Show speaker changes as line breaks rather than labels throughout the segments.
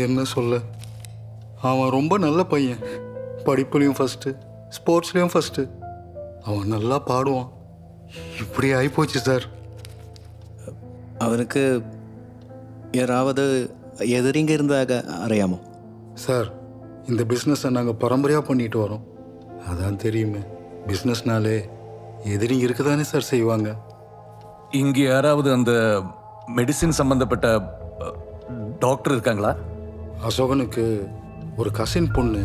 என்ன சொல்ல, அவன் ரொம்ப நல்ல பையன். படிப்புலேயும் ஃபஸ்ட்டு, ஸ்போர்ட்ஸ்லேயும் ஃபஸ்ட்டு. அவன் நல்லா பாடுவான். இப்படி ஆகிப்போச்சு சார்.
அவனுக்கு யாராவது எதிரிங்க இருந்தாக அறியாமோ?
சார், இந்த பிஸ்னஸை நாங்கள் பரம்பரையாக பண்ணிட்டு வரோம். அதான் தெரியுமே, பிஸ்னஸ்னாலே எதிரிங்க இருக்க தானே சார் செய்வாங்க.
இங்கே யாராவது அந்த மெடிசின் சம்பந்தப்பட்ட டாக்டர் இருக்காங்களா?
அசோகனுக்கு ஒரு கசின் பொண்ணு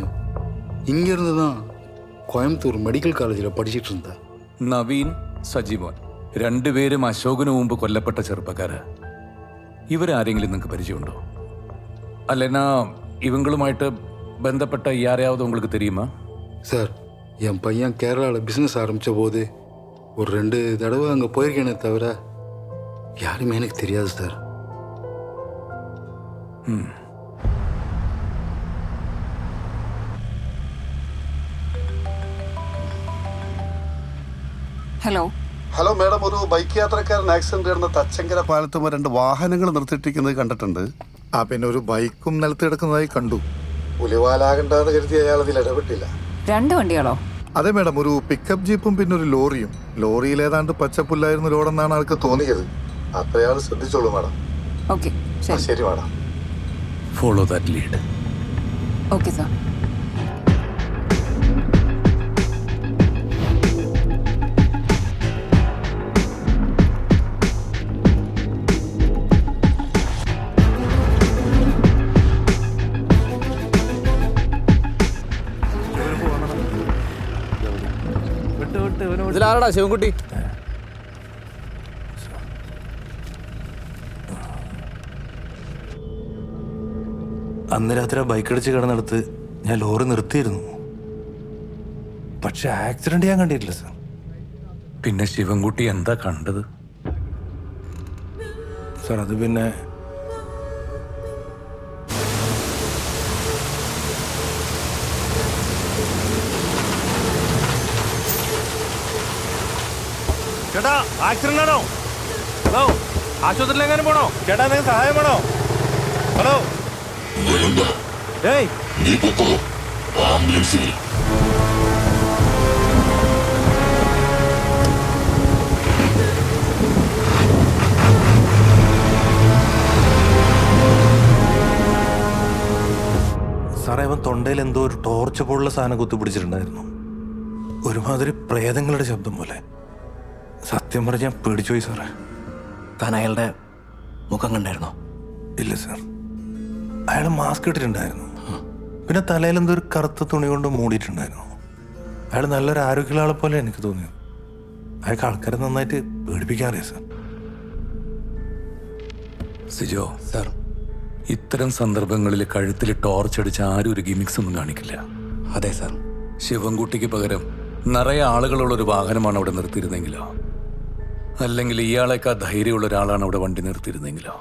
இங்கேருந்து தான் കോയമ്പത്തൂർ മെഡിക്കൽ കോളേജിൽ പഠിച്ചിട്ട് இருந்தா.
നവീൻ, സജീവൻ രണ്ടുപേരും അശോകന് മുമ്പ് കൊല്ലപ്പെട്ട ചെറുപ്പക്കാരാ. ഇവരാരെങ്കിലും നിങ്ങൾക്ക് പരിചയമുണ്ടോ? അല്ലെന്നാ ഇവങ്ങളുമായിട്ട് ബന്ധപ്പെട്ട யாரையாவது உங்களுக்கு தெரியுமா?
சார், என் பையன் கேரளாவில் பிஸ்னஸ் ஆரம்பித்த போது ஒரு 2 தடவை அங்கே போயிருக்கேனே தவிர யாருமே எனக்கு தெரியாது சார்.
ഹലോ മാഡം, ഒരു ബൈക്ക് യാത്രക്കാരൻ ആക്സിഡന്റ് നടന്ന തച്ചങ്കര പാലത്ത് 2 വാഹനങ്ങൾ നിർത്തിയിട്ടിരിക്കുന്നത് കണ്ടിട്ടുണ്ട്. പിന്നെ ഒരു ബൈക്കും നിലത്ത് കിടക്കുന്നതായി കണ്ടു. പുലിവാലാകണ്ടെന്ന് കരുതി അയാൾ അതിൽ ഇടപെട്ടില്ല.
2 വണ്ടികളോ?
അതെ മാഡം, ഒരു പിക്കപ്പ് ജീപ്പും പിന്നെ ഒരു ലോറിയും. ലോറിയിൽ ഏതാണ്ട് പച്ചപ്പുല്ലായിരുന്നു ലോഡെന്നാണ് ആൾക്ക് തോന്നിയത്. അത്രയാൾ ശ്രദ്ധിച്ചോളൂ മാഡം.
ഓക്കെ,
ശരി madam.
Follow that lead.
Okay sir.
ഇതിലാരടാ ശിവൻകുട്ടി?
അന്ന് രാത്രി ബൈക്ക് അടിച്ച് കിടന്നെടുത്ത് ഞാൻ ലോറി നിർത്തിയിരുന്നു. പക്ഷെ ആക്സിഡന്റ് ഞാൻ കണ്ടിട്ടില്ല സാർ.
പിന്നെ ശിവൻകുട്ടി എന്താ കണ്ടത്?
സാർ അത് പിന്നെ
ചേട്ടാ, ആക്സിഡന്റ് ആണോ? ഹലോ, ആശുപത്രിയിൽ എങ്ങനെ പോണോ? ചേട്ടാ, നിങ്ങൾക്ക് സഹായം വേണോ? ഹലോ, ഏയ്
സാറേ, അവൻ തൊണ്ടയിൽ എന്തോ ഒരു ടോർച്ച് പോലുള്ള സാധനം കുത്തിപ്പിടിച്ചിട്ടുണ്ടായിരുന്നു. ഒരുമാതിരി പ്രേതങ്ങളുടെ ശബ്ദം പോലെ. സത്യം പറഞ്ഞ് ഞാൻ പേടിച്ചുപോയി സാറേ.
താൻ അയാളുടെ മുഖം കണ്ടായിരുന്നോ?
ഇല്ല സാർ, അയാൾ മാസ്ക് ഇട്ടിട്ടുണ്ടായിരുന്നു. പിന്നെ തലയിൽ എന്തോ ഒരു കറുത്ത തുണി കൊണ്ട് മൂടിയിട്ടുണ്ടായിരുന്നു. അയാൾ നല്ലൊരു ആരോഗ്യമുള്ള ആളെ പോലെ എനിക്ക് തോന്നിയത്. അയാൾക്ക് ആൾക്കാരെ നന്നായിട്ട് പേടിപ്പിക്കാറിയ സാർ.
സിജോ
സാർ,
ഇത്തരം സന്ദർഭങ്ങളിൽ കഴുത്തിൽ ടോർച്ച് അടിച്ച് ആരും ഒരു ഗിമിക്സ് ഒന്നും കാണിക്കില്ല.
അതെ സാർ.
ശിവൻകുട്ടിക്ക് പകരം നിറയെ ആളുകളുള്ളൊരു വാഹനമാണ് അവിടെ നിർത്തിയിരുന്നെങ്കിലോ, അല്ലെങ്കിൽ ഇയാളേക്കാൾ ധൈര്യമുള്ള ഒരാളാണ് അവിടെ വണ്ടി നിർത്തിയിരുന്നെങ്കിലോ.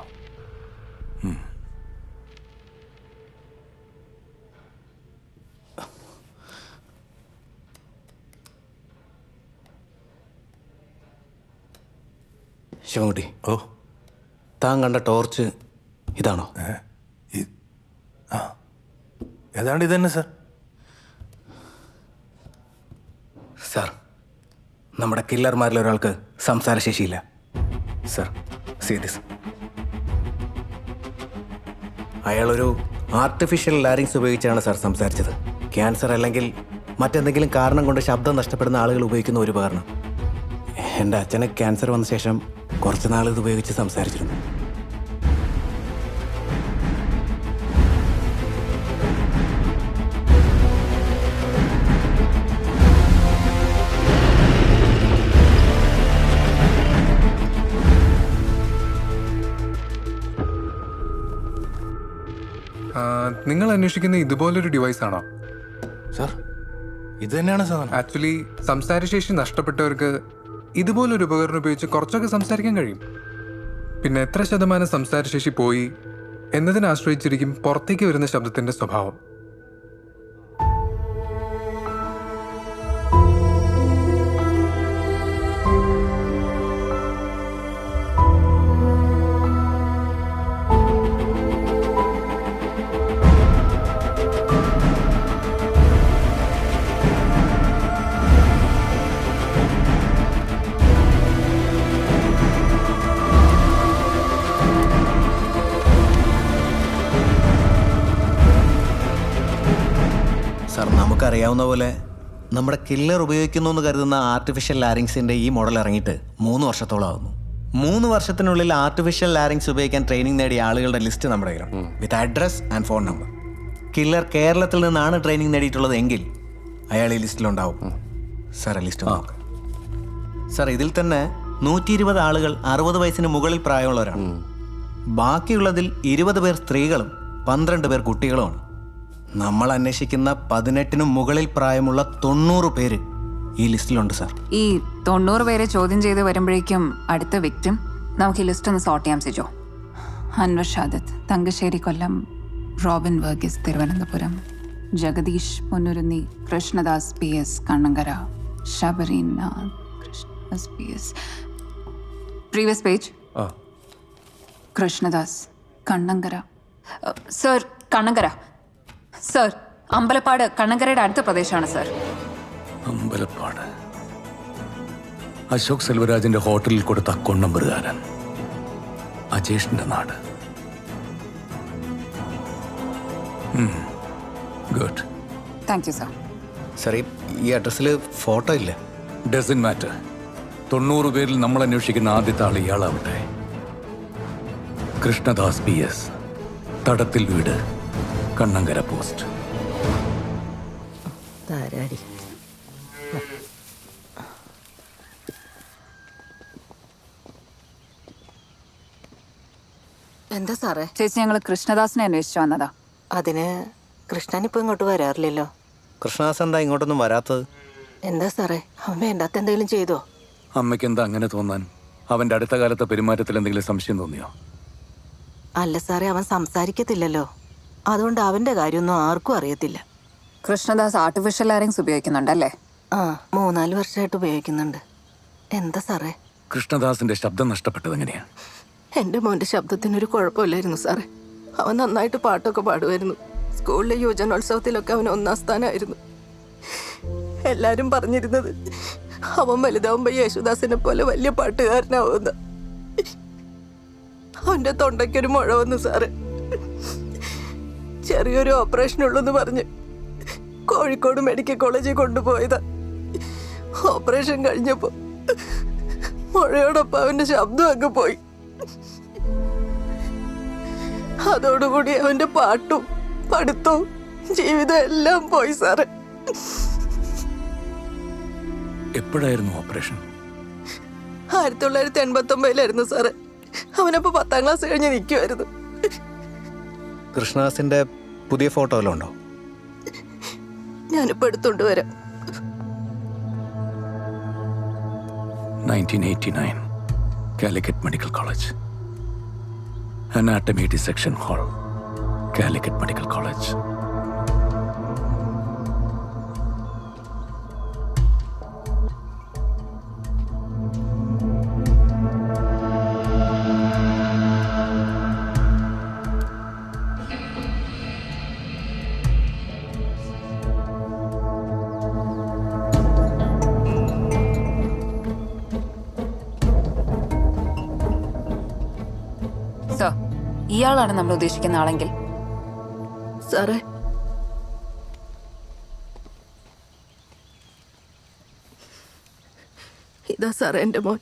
ശിവൻകുട്ടി,
ഓ,
താൻ കണ്ട ടോർച്ച് ഇതാണോ?
ഏതാണ്ട് ഇതന്നെ സാർ.
സാർ, നമ്മുടെ കില്ലർമാരിൽ ഒരാൾക്ക് സംസാരശേഷിയില്ല. Sir, serious. അയാളൊരു ആർട്ടിഫിഷ്യൽ ലാരിങ്സ് ഉപയോഗിച്ചാണ് സാർ സംസാരിച്ചത്. ക്യാൻസർ അല്ലെങ്കിൽ മറ്റെന്തെങ്കിലും കാരണം കൊണ്ട് ശബ്ദം നഷ്ടപ്പെടുന്ന ആളുകൾ ഉപയോഗിക്കുന്ന ഒരു ഉപകരണം. എൻ്റെ അച്ഛന് ക്യാൻസർ വന്ന ശേഷം കുറച്ച് നാൾ ഇത് ഉപയോഗിച്ച് സംസാരിച്ചിരുന്നു.
നിങ്ങൾ അന്വേഷിക്കുന്ന ഇതുപോലൊരു ഡിവൈസ് ആണോ?
സാർ, ഇത് തന്നെയാണ് സാധനം.
ആക്ച്വലി സംസാരശേഷി നഷ്ടപ്പെട്ടവർക്ക് ഇതുപോലൊരു ഉപകരണം ഉപയോഗിച്ച് കുറച്ചൊക്കെ സംസാരിക്കാൻ കഴിയും. പിന്നെ എത്ര ശതമാനം സംസാരശേഷി പോയി എന്നതിനെ ആശ്രയിച്ചിരിക്കും പുറത്തേക്ക് വരുന്ന ശബ്ദത്തിന്റെ സ്വഭാവം.
അറിയാവുന്ന പോലെ നമ്മുടെ കില്ലർ ഉപയോഗിക്കുന്നു എന്ന് കരുതുന്ന ആർട്ടിഫിഷ്യൽ ലാരിങ്സിൻ്റെ ഈ മോഡൽ ഇറങ്ങിയിട്ട് 3 വർഷത്തോളം ആകുന്നു. 3 വർഷത്തിനുള്ളിൽ ആർട്ടിഫിഷ്യൽ ലാരിങ്സ് ഉപയോഗിക്കാൻ ട്രെയിനിങ് നേടിയ ആളുകളുടെ ലിസ്റ്റ് നമ്മുടെ കയ്യിലാണ്, with address and phone number. Killer കേരളത്തിൽ നിന്നാണ് ട്രെയിനിങ് നേടിയിട്ടുള്ളത് എങ്കിൽ അയാൾ ഈ ലിസ്റ്റിലുണ്ടാവും. സാർ ലിസ്റ്റ് നോക്കാം. സാർ, ഇതിൽ തന്നെ 120 ആളുകൾ 60 വയസ്സിന് മുകളിൽ പ്രായമുള്ളവരാണ്. ബാക്കിയുള്ളതിൽ 20 പേർ സ്ത്രീകളും 12 പേർ കുട്ടികളുമാണ്. നമ്മൾ അന്വേഷിക്കുന്ന 18-നും മുകളിൽ പ്രായമുള്ള 90 പേര് ഈ ലിസ്റ്റിലുണ്ട് സാർ.
ഈ 90 പേരെ ചോദ്യം ചെയ്ത് വരുമ്പോഴേക്കും അടുത്ത വിക്ടിം നമുക്ക് ഈ ലിസ്റ്റ് ഒന്ന് സോർട്ട് ചെയ്യാൻ Sijo. Anwar Shadath Thangassery Kollam, Robin Varghese Thiruvananthapuram, Jagadish Ponnurunni, Krishnadas PS Kannankara, Sabarina Krishnadas PS. Previous page. Krishnadas Kannankara. Sir, Kannankara. Sir, Ambalappad കണ്ണങ്കരയുടെ അടുത്ത പ്രദേശമാണ് സർ.
അമ്പലപ്പാട്. അശോക് സെൽവരാജിന്റെ ഹോട്ടലിൽ കൊടുത്ത അക്കൗണ്ട് നമ്പറുകാരൻ അജേഷിന്റെ നാട്. Good.
Thank you sir.
Sir, ഈ അഡ്രസ്സിൽ ഫോട്ടോ ഇല്ല.
Doesn't matter. 90 പേരിൽ നമ്മൾ അന്വേഷിക്കുന്ന ആദ്യത്തെ ആൾ ഇയാളാവട്ടെ. കൃഷ്ണദാസ് PS, തടത്തിൽ വീട്, കണ്ണങ്കര പോസ്റ്റ്.
എന്താ സാറേ?
ചേച്ചി, ഞങ്ങൾ കൃഷ്ണദാസിനെ അന്വേഷിച്ചു വന്നതാ.
അതിന് കൃഷ്ണൻ ഇപ്പൊ ഇങ്ങോട്ട് വരാറില്ലല്ലോ.
കൃഷ്ണദാസ് എന്താ ഇങ്ങോട്ടൊന്നും വരാത്തത്?
എന്താ സാറേ, അവൻ വേണ്ടാത്ത എന്തെങ്കിലും ചെയ്തോ?
അമ്മയ്ക്ക് എന്താ അങ്ങനെ തോന്നാൻ? അവന്റെ അടുത്ത കാലത്തെ പെരുമാറ്റത്തിൽ എന്തെങ്കിലും സംശയം തോന്നിയോ?
അല്ല സാറേ, അവൻ സംസാരിക്കത്തില്ലല്ലോ. അതുകൊണ്ട് അവന്റെ കാര്യമൊന്നും ആർക്കും അറിയത്തില്ല.
Krishnadas artificial larynx ഉപയോഗിക്കുന്നുണ്ടല്ലേ?
3-4 വർഷമായിട്ട് ഉപയോഗിക്കുന്നുണ്ട്. എന്താ സാറേ?
കൃഷ്ണദാസിന്റെ ശബ്ദം നഷ്ടപ്പെട്ടത് എങ്ങനെയാ?
എൻ്റെ മോൻ്റെ ശബ്ദത്തിനൊരു കുഴപ്പമില്ലായിരുന്നു സാറേ. അവൻ നന്നായിട്ട് പാട്ടൊക്കെ പാടുമായിരുന്നു. സ്കൂളിലെ യുവജനോത്സവത്തിലൊക്കെ അവൻ 1ാം സ്ഥാനമായിരുന്നു. എല്ലാവരും പറഞ്ഞിരുന്നത് അവൻ വലുതാവുമ്പോൾ യേശുദാസിനെ പോലെ വലിയ പാട്ടുകാരനാവുന്ന. അവൻ്റെ തൊണ്ടയ്ക്കൊരു മുഴ വന്നു സാറേ. ചെറിയൊരു ഓപ്പറേഷൻ ഉള്ളെന്ന് പറഞ്ഞ് കോഴിക്കോട് മെഡിക്കൽ കോളേജിൽ കൊണ്ടുപോയതാ. ഓപ്പറേഷൻ കഴിഞ്ഞപ്പോൾ മുഴയോടൊപ്പം അവൻ്റെ ശബ്ദം അങ്ങ് പോയി. അതോടുകൂടി അവന്റെ പാട്ടും പഠിത്തവും ജീവിതം എല്ലാം പോയി സാറേ.
എപ്പോഴായിരുന്നു ഓപ്പറേഷൻ?
1989 സാറേ. അവനപ്പോ 10ാം ക്ലാസ് കഴിഞ്ഞ് നിൽക്കുമായിരുന്നു.
കൃഷ്ണദാസിന്റെ പുതിയ ഫോട്ടോ വല്ലതും ഉണ്ടോ?
ഞാനിപ്പോ എടുത്തോണ്ട് വരാം.
1989, Calicut medical college, anatomy dissection hall, Calicut medical college.
Sir, ഇയാളാണ് നമ്മൾ ഉദ്ദേശിക്കുന്ന ആളെങ്കിൽ.
സാറേ, ഇതാ സാറേ എൻ്റെ മോൻ.